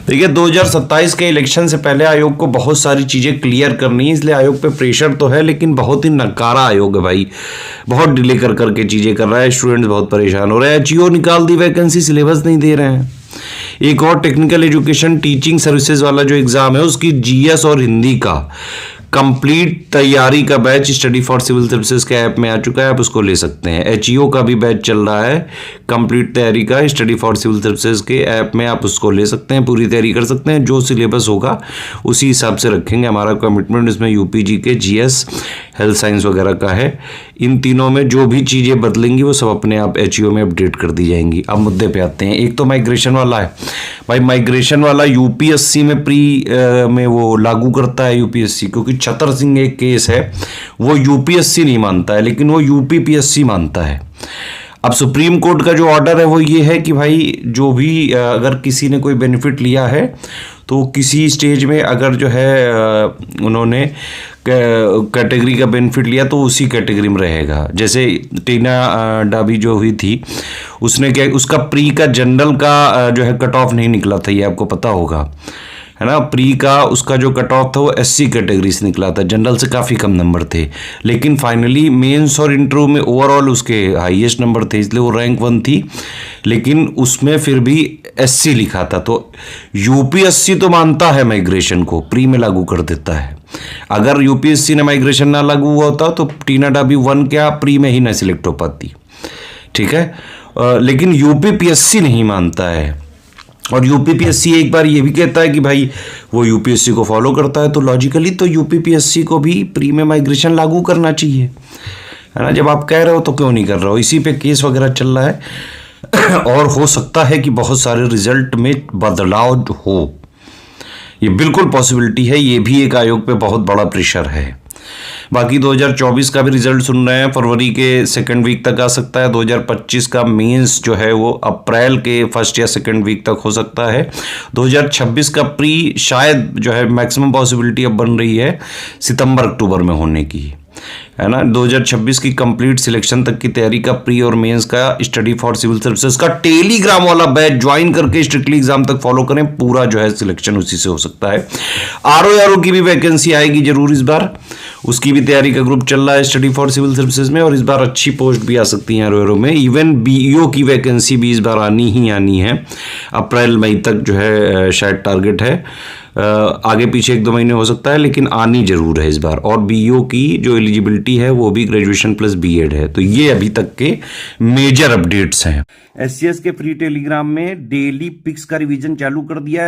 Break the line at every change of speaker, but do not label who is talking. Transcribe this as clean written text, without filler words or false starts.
देखिए 2027 के इलेक्शन से पहले आयोग को बहुत सारी चीज़ें क्लियर करनी है, इसलिए आयोग पे प्रेशर तो है, लेकिन बहुत ही नकारा आयोग है भाई। बहुत डिले कर करके चीज़ें कर रहा है, स्टूडेंट्स बहुत परेशान हो रहे हैं। एचईओ निकाल दी वैकेंसी, सिलेबस नहीं दे रहे हैं। एक और टेक्निकल एजुकेशन टीचिंग सर्विसेज वाला जो एग्ज़ाम है उसकी जीएस और हिंदी का कंप्लीट तैयारी का batch study for civil services के ऐप में आ चुका है, आप उसको ले सकते हैं। एचईओ का भी बैच चल रहा है कंप्लीट तैयारी का स्टडी फॉर सिविल सर्विसेज के ऐप में, आप उसको ले सकते हैं, पूरी तैयारी कर सकते हैं। जो सिलेबस होगा उसी हिसाब से रखेंगे। हमारा कमिटमेंट इसमें यूपीजी के जीएस, हेल्थ साइंस वगैरह का है। इन तीनों में जो भी चीज़ें बदलेंगी वो सब अपने आप एचईओ में अपडेट कर दी जाएंगी। अब मुद्दे पे आते हैं। एक तो माइग्रेशन वाला है भाई, माइग्रेशन वाला यूपीएससी में में वो लागू करता है यूपीएससी, क्योंकि छतर सिंह एक केस है, वो यूपीएससी नहीं मानता है लेकिन वो यूपीपीएससी मानता है। अब सुप्रीम कोर्ट का जो ऑर्डर है वो ये है कि भाई जो भी अगर किसी ने कोई बेनिफिट लिया है तो किसी स्टेज में अगर जो है उन्होंने कैटेगरी का बेनिफिट लिया तो उसी कैटेगरी में रहेगा। जैसे टीना डाबी जो हुई थी, उसने क्या, उसका प्री का जनरल का जो है कट ऑफ नहीं निकला था, ये आपको पता होगा है ना। प्री का उसका जो कट ऑफ था वो एससी कैटेगरी से निकला था, जनरल से काफ़ी कम नंबर थे, लेकिन फाइनली मेंस और इंटरव्यू में ओवरऑल उसके हाईएस्ट नंबर थे, इसलिए वो रैंक 1 थी, लेकिन उसमें फिर भी एससी लिखा था। तो यूपीएससी तो मानता है माइग्रेशन को, प्री में लागू कर देता है। अगर यूपीएससी ने माइग्रेशन ना लागू हुआ होता तो टीना डाबी 1 क्या प्री में ही ना सिलेक्ट हो पाती, ठीक है। लेकिन यूपीपीएससी नहीं मानता है, और यूपीपीएससी एक बार ये भी कहता है कि भाई वो यूपीएससी को फॉलो करता है, तो लॉजिकली तो यूपीपीएससी को भी प्री में माइग्रेशन लागू करना चाहिए, है ना। जब आप कह रहे हो तो क्यों नहीं कर रहे हो। इसी पे केस वगैरह चल रहा है और हो सकता है कि बहुत सारे रिजल्ट में बदलाव हो, ये बिल्कुल पॉसिबिलिटी है। ये भी एक आयोग पे बहुत बड़ा प्रेशर है। बाकी 2024 का भी रिजल्ट सुन रहे हैं, फरवरी के सेकंड वीक तक आ सकता है। 2025 का मेंस जो है वो अप्रैल के फर्स्ट या सेकंड वीक तक हो सकता है। 2026 का प्री शायद जो है मैक्सिमम पॉसिबिलिटी अब बन रही है सितंबर अक्टूबर में होने की, है ना। 2026 की कंप्लीट सिलेक्शन तक की तैयारी का प्री और मेंस का स्टडी फॉर सिविल सर्विसेज का टेलीग्राम वाला बैच ज्वाइन करके स्ट्रिक्टली एग्जाम तक फॉलो करें, पूरा जो है सिलेक्शन उसी से हो सकता है। आरओ की भी वैकेंसी आएगी जरूर इस बार, उसकी भी तैयारी का ग्रुप चल रहा है स्टडी फॉर सिविल सर्विसेज में, और इस बार अच्छी पोस्ट भी आ सकती है आरओ में। इवन बीईओ की वैकेंसी भी इस बार आनी है, अप्रैल मई तक जो है शायद टारगेट है। आगे पीछे 1-2 महीने हो सकता है, लेकिन आनी जरूर है इस बार। और बीईओ की जो एलिजिबिलिटी है वो भी ग्रेजुएशन प्लस बीएड है। तो ये अभी तक के मेजर अपडेट्स हैं। एससीएस के फ्री टेलीग्राम में डेली पिक्स का रिवीजन चालू कर दिया है।